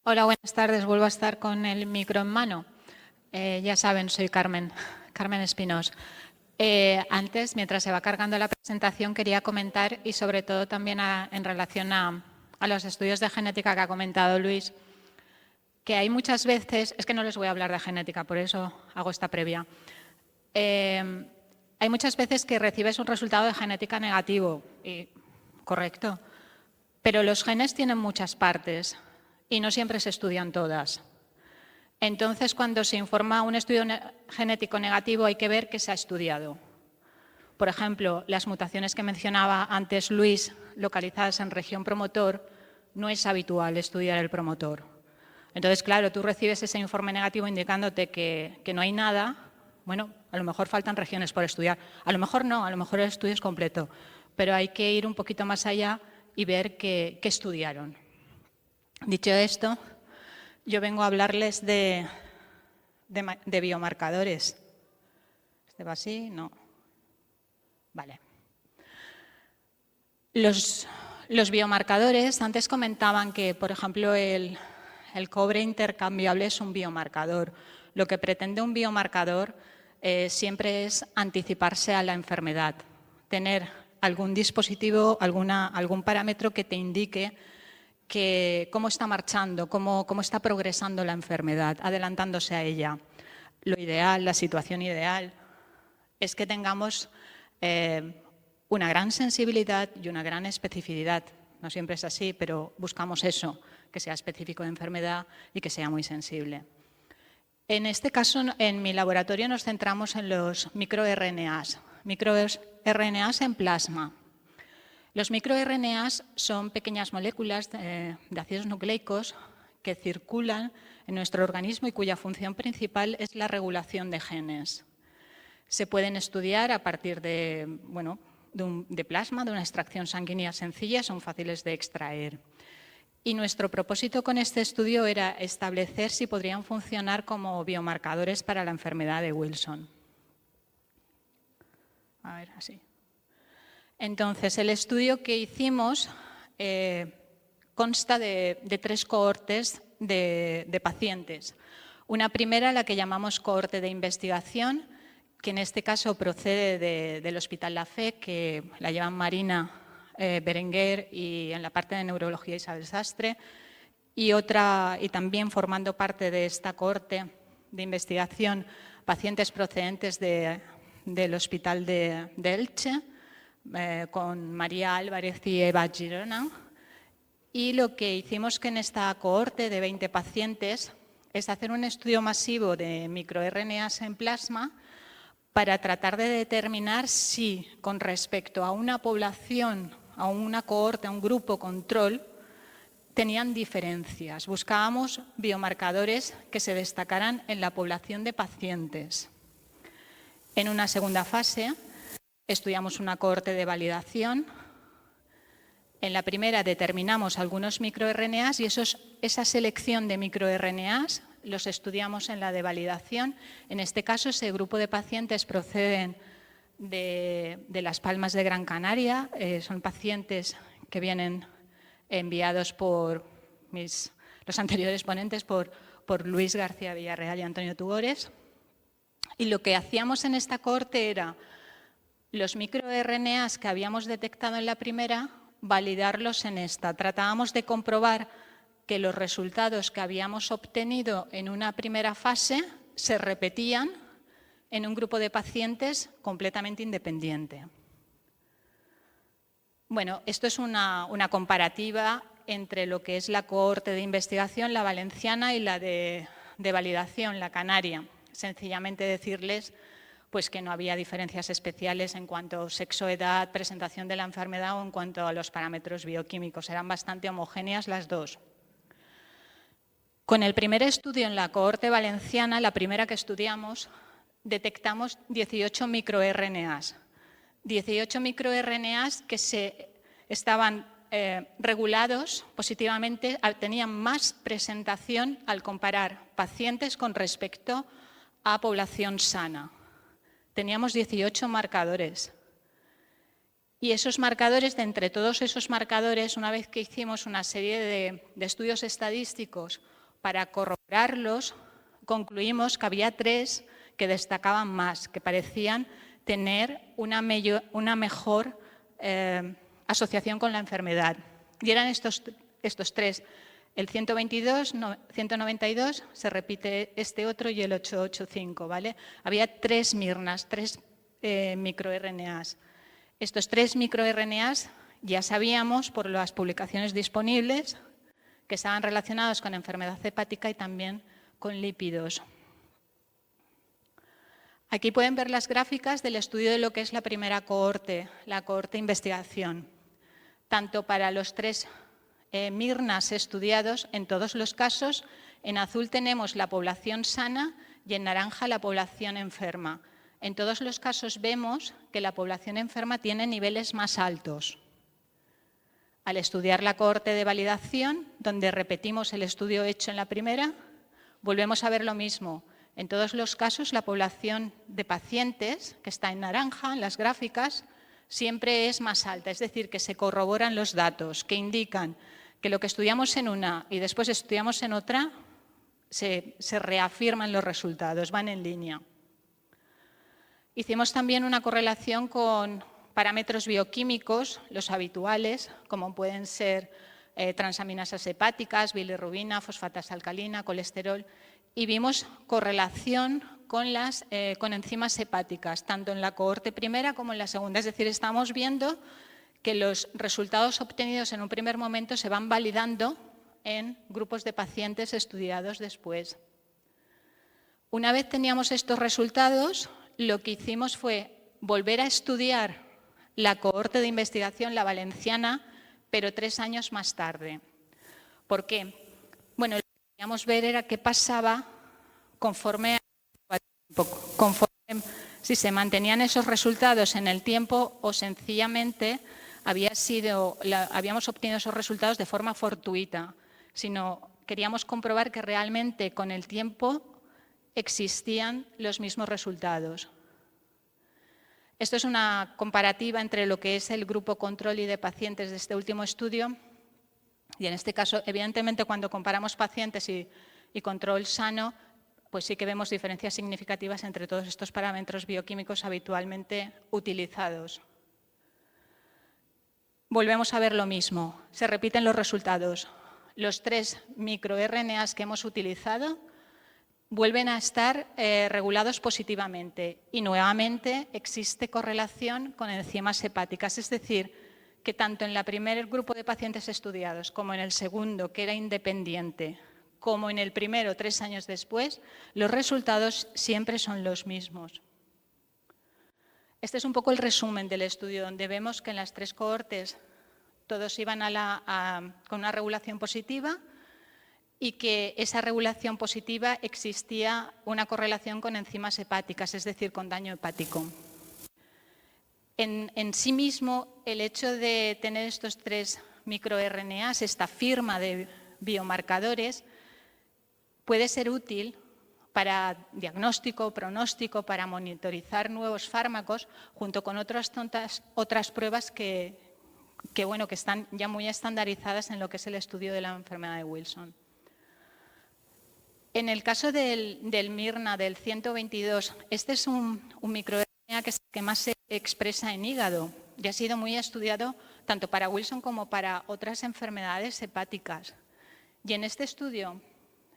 Hola, buenas tardes. Vuelvo a estar con el micro en mano. Ya saben, soy Carmen Espinós. Antes, mientras se va cargando la presentación, quería comentar y sobre todo también en relación a los estudios de genética que ha comentado Luis, que hay muchas veces, es que no les voy a hablar de genética, por eso hago esta previa. Hay muchas veces que recibes un resultado de genética negativo, y correcto, pero los genes tienen muchas partes y no siempre se estudian todas. Entonces, cuando se informa un estudio genético negativo, hay que ver qué se ha estudiado. Por ejemplo, las mutaciones que mencionaba antes Luis, localizadas en región promotor, no es habitual estudiar el promotor. Entonces, claro, tú recibes ese informe negativo indicándote que no hay nada. Bueno, a lo mejor faltan regiones por estudiar. A lo mejor no, a lo mejor el estudio es completo. Pero hay que ir un poquito más allá y ver qué estudiaron. Dicho esto, yo vengo a hablarles de biomarcadores. ¿Este va así? No. Vale. Los biomarcadores, antes comentaban que, por ejemplo, el cobre intercambiable es un biomarcador. Lo que pretende un biomarcador siempre es anticiparse a la enfermedad, tener algún dispositivo, algún parámetro que te indique cómo está marchando, cómo está progresando la enfermedad, adelantándose a ella. Lo ideal, la situación ideal, es que tengamos una gran sensibilidad y una gran especificidad. No siempre es así, pero buscamos eso, que sea específico de enfermedad y que sea muy sensible. En este caso, en mi laboratorio nos centramos en los microRNAs en plasma. Los microRNAs son pequeñas moléculas de ácidos nucleicos que circulan en nuestro organismo y cuya función principal es la regulación de genes. Se pueden estudiar a partir de plasma, de una extracción sanguínea sencilla, son fáciles de extraer. Y nuestro propósito con este estudio era establecer si podrían funcionar como biomarcadores para la enfermedad de Wilson. A ver, así. Entonces, el estudio que hicimos consta de 3 cohortes de pacientes. Una primera, la que llamamos cohorte de investigación, que en este caso procede del Hospital La Fe, que la llevan Marina Berenguer y en la parte de neurología Isabel Sastre, y también formando parte de esta cohorte de investigación pacientes procedentes del Hospital de Elche, con María Álvarez y Eva Girona. Y lo que hicimos que en esta cohorte de 20 pacientes es hacer un estudio masivo de microRNAs en plasma para tratar de determinar si, con respecto a una población, a una cohorte, a un grupo control, tenían diferencias. Buscábamos biomarcadores que se destacaran en la población de pacientes. En una segunda fase, estudiamos una cohorte de validación. En la primera determinamos algunos microRNAs y esa selección de microRNAs los estudiamos en la de validación. En este caso, ese grupo de pacientes proceden de Las Palmas de Gran Canaria. Son pacientes que vienen enviados por los anteriores ponentes, por Luis García Villarreal y Antonio Tugores. Y lo que hacíamos en esta cohorte era los microRNAs que habíamos detectado en la primera, validarlos en esta. Tratábamos de comprobar que los resultados que habíamos obtenido en una primera fase se repetían en un grupo de pacientes completamente independiente. Bueno, esto es una comparativa entre lo que es la cohorte de investigación, la valenciana, y la de validación, la canaria. Sencillamente decirles pues, que no había diferencias especiales en cuanto a sexo, edad, presentación de la enfermedad o en cuanto a los parámetros bioquímicos. Eran bastante homogéneas las dos. Con el primer estudio en la cohorte valenciana, la primera que estudiamos, detectamos 18 microRNAs. 18 microRNAs que estaban regulados positivamente, tenían más presentación al comparar pacientes con respecto a población sana. Teníamos 18 marcadores. Y esos marcadores, de entre todos esos marcadores, una vez que hicimos una serie de estudios estadísticos para corroborarlos, concluimos que había 3 que destacaban más, que parecían tener una mejor asociación con la enfermedad. Y eran estos 3. El 122, 192, se repite este otro, y el 885, ¿vale? Había 3 Mirnas, 3 microRNAs. Estos 3 microRNAs ya sabíamos por las publicaciones disponibles que estaban relacionados con enfermedad hepática y también con lípidos. Aquí pueden ver las gráficas del estudio de lo que es la primera cohorte, la cohorte de investigación. Tanto para los 3 Mirnas estudiados, en todos los casos, en azul tenemos la población sana y en naranja la población enferma. En todos los casos vemos que la población enferma tiene niveles más altos. Al estudiar la cohorte de validación, donde repetimos el estudio hecho en la primera, volvemos a ver lo mismo. En todos los casos, la población de pacientes, que está en naranja en las gráficas, siempre es más alta, es decir, que se corroboran los datos, que indican que lo que estudiamos en una y después estudiamos en otra, se reafirman los resultados, van en línea. Hicimos también una correlación con parámetros bioquímicos, los habituales, como pueden ser transaminasas hepáticas, bilirrubina, fosfatasa alcalina, colesterol, y vimos correlación con enzimas hepáticas, tanto en la cohorte primera como en la segunda. Es decir, estamos viendo que los resultados obtenidos en un primer momento se van validando en grupos de pacientes estudiados después. Una vez teníamos estos resultados, lo que hicimos fue volver a estudiar la cohorte de investigación, la valenciana, pero 3 años más tarde. ¿Por qué? Bueno, lo que queríamos ver era qué pasaba conforme si se mantenían esos resultados en el tiempo o sencillamente habíamos obtenido esos resultados de forma fortuita, sino queríamos comprobar que realmente con el tiempo existían los mismos resultados. Esto es una comparativa entre lo que es el grupo control y de pacientes de este último estudio. Y en este caso, evidentemente, cuando comparamos pacientes y control sano, pues sí que vemos diferencias significativas entre todos estos parámetros bioquímicos habitualmente utilizados. Volvemos a ver lo mismo, se repiten los resultados. Los 3 microRNAs que hemos utilizado vuelven a estar regulados positivamente y nuevamente existe correlación con enzimas hepáticas, es decir, que tanto en el primer grupo de pacientes estudiados como en el segundo, que era independiente, como en el primero 3 años después, los resultados siempre son los mismos. Este es un poco el resumen del estudio, donde vemos que en las 3 cohortes todos iban con una regulación positiva y que esa regulación positiva existía una correlación con enzimas hepáticas, es decir, con daño hepático. En sí mismo, el hecho de tener estos 3 microRNAs, esta firma de biomarcadores, puede ser útil para diagnóstico, pronóstico, para monitorizar nuevos fármacos, junto con otras pruebas que están ya muy estandarizadas en lo que es el estudio de la enfermedad de Wilson. En el caso del Mirna, del 122, este es un microRNA que más se expresa en hígado y ha sido muy estudiado tanto para Wilson como para otras enfermedades hepáticas. Y en este estudio,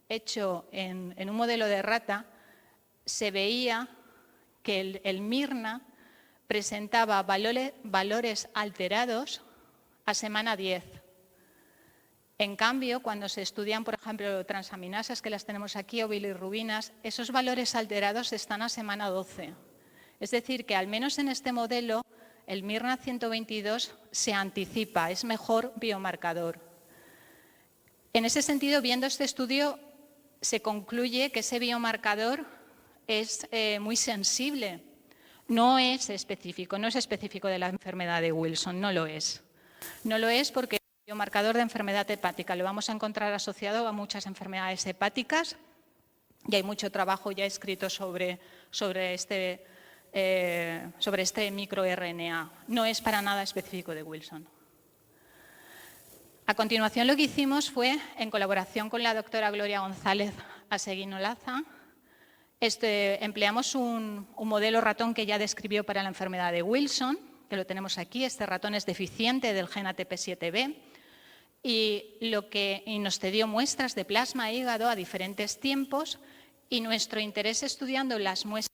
hecho en un modelo de rata, se veía que el Mirna presentaba valores alterados a semana 10. En cambio, cuando se estudian, por ejemplo, transaminasas, que las tenemos aquí, o bilirrubinas, esos valores alterados están a semana 12. Es decir, que al menos en este modelo, el Mirna 122 se anticipa, es mejor biomarcador. En ese sentido, viendo este estudio, se concluye que ese biomarcador es muy sensible. No es específico de la enfermedad de Wilson, no lo es. No lo es porque el biomarcador de enfermedad hepática lo vamos a encontrar asociado a muchas enfermedades hepáticas y hay mucho trabajo ya escrito sobre este microRNA. No es para nada específico de Wilson. A continuación, lo que hicimos fue, en colaboración con la doctora Gloria González Aseguin-Olaza, empleamos un modelo ratón que ya describió para la enfermedad de Wilson, que lo tenemos aquí. Este ratón es deficiente del gen ATP7B y nos cedió muestras de plasma e hígado a diferentes tiempos, y nuestro interés estudiando las muestras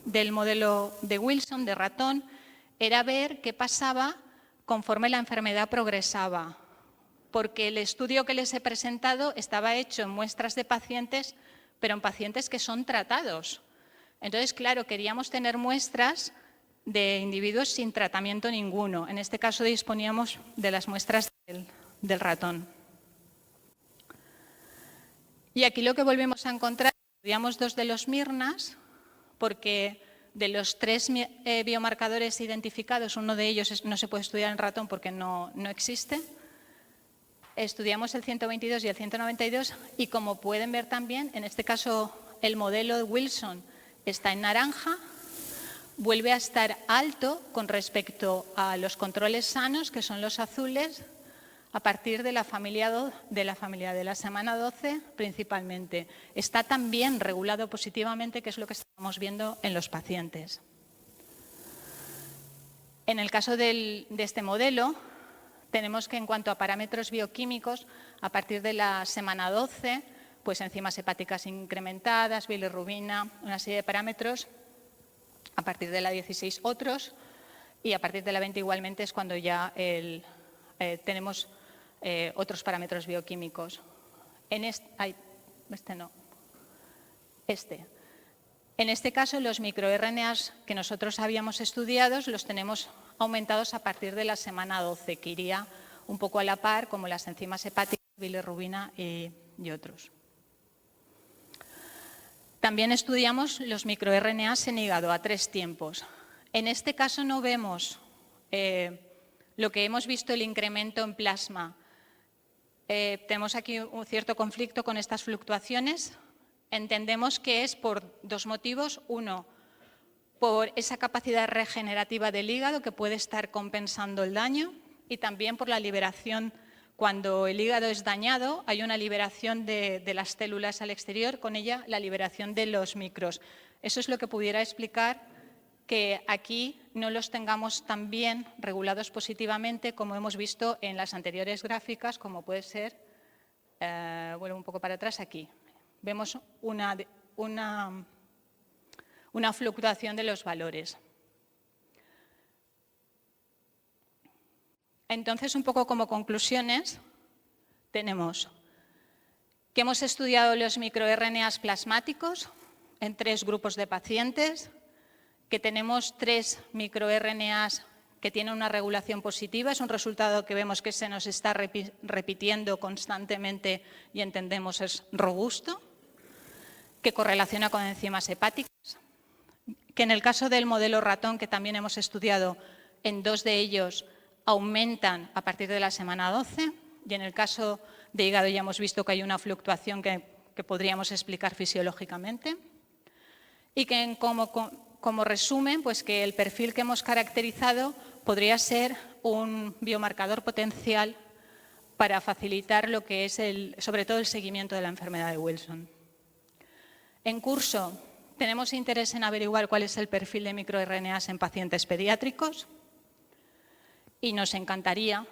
del modelo de Wilson, de ratón, era ver qué pasaba conforme la enfermedad progresaba, porque el estudio que les he presentado estaba hecho en muestras de pacientes, pero en pacientes que son tratados. Entonces, claro, queríamos tener muestras de individuos sin tratamiento ninguno. En este caso disponíamos de las muestras del ratón. Y aquí lo que volvemos a encontrar, estudiamos 2 de los Mirnas, porque de los 3 biomarcadores identificados, uno de ellos no se puede estudiar en ratón porque no existe. Estudiamos el 122 y el 192 y, como pueden ver también, en este caso el modelo de Wilson está en naranja, vuelve a estar alto con respecto a los controles sanos, que son los azules, a partir de la familia de la semana 12 principalmente. Está también regulado positivamente, que es lo que estamos viendo en los pacientes. En el caso de este modelo, tenemos que, en cuanto a parámetros bioquímicos, a partir de la semana 12, pues enzimas hepáticas incrementadas, bilirrubina, una serie de parámetros. A partir de la 16 otros, y a partir de la 20 igualmente es cuando ya tenemos otros parámetros bioquímicos. En este caso, los microRNAs que nosotros habíamos estudiado los tenemos aumentados a partir de la semana 12, que iría un poco a la par, como las enzimas hepáticas, bilirrubina y otros. También estudiamos los microRNAs en hígado a 3 tiempos. En este caso no vemos lo que hemos visto, el incremento en plasma. Tenemos aquí un cierto conflicto con estas fluctuaciones. Entendemos que es por 2 motivos. Uno, por esa capacidad regenerativa del hígado que puede estar compensando el daño, y también por la liberación. Cuando el hígado es dañado, hay una liberación de las células al exterior, con ella la liberación de los micros. Eso es lo que pudiera explicar que aquí no los tengamos tan bien regulados positivamente como hemos visto en las anteriores gráficas, como puede ser, vuelvo un poco para atrás aquí. Vemos una fluctuación de los valores. Entonces, un poco como conclusiones, tenemos que hemos estudiado los microRNAs plasmáticos en 3 grupos de pacientes, que tenemos 3 microRNAs que tienen una regulación positiva. Es un resultado que vemos que se nos está repitiendo constantemente y entendemos es robusto, que correlaciona con enzimas hepáticas, que en el caso del modelo ratón, que también hemos estudiado, en 2 de ellos aumentan a partir de la semana 12, y en el caso de hígado ya hemos visto que hay una fluctuación que podríamos explicar fisiológicamente, y que como resumen, pues que el perfil que hemos caracterizado podría ser un biomarcador potencial para facilitar lo que es sobre todo el seguimiento de la enfermedad de Wilson. En curso, tenemos interés en averiguar cuál es el perfil de microRNAs en pacientes pediátricos, y nos encantaría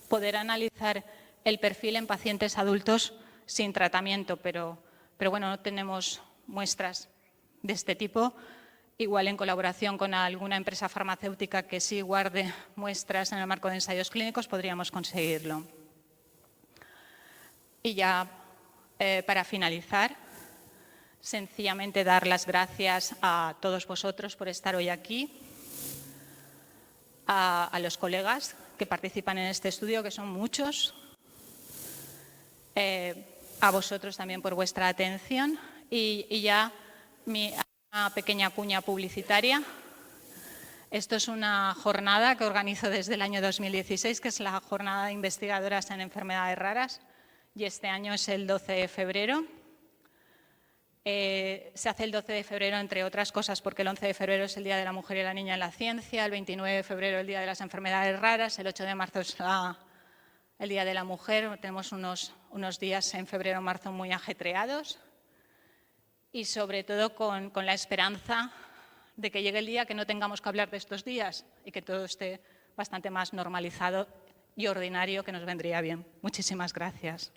poder analizar el perfil en pacientes adultos sin tratamiento, pero bueno, no tenemos muestras de este tipo. Igual en colaboración con alguna empresa farmacéutica que sí guarde muestras en el marco de ensayos clínicos podríamos conseguirlo. Y ya para finalizar, sencillamente dar las gracias a todos vosotros por estar hoy aquí, a los colegas que participan en este estudio, que son muchos, a vosotros también por vuestra atención, y ya una pequeña cuña publicitaria. Esto es una jornada que organizo desde el año 2016, que es la Jornada de Investigadoras en Enfermedades Raras, y este año es el 12 de febrero. Se hace el 12 de febrero, entre otras cosas, porque el 11 de febrero es el Día de la Mujer y la Niña en la Ciencia, el 29 de febrero el Día de las Enfermedades Raras, el 8 de marzo es el Día de la Mujer. Tenemos unos días en febrero o marzo muy ajetreados y sobre todo con la esperanza de que llegue el día que no tengamos que hablar de estos días y que todo esté bastante más normalizado y ordinario, que nos vendría bien. Muchísimas gracias.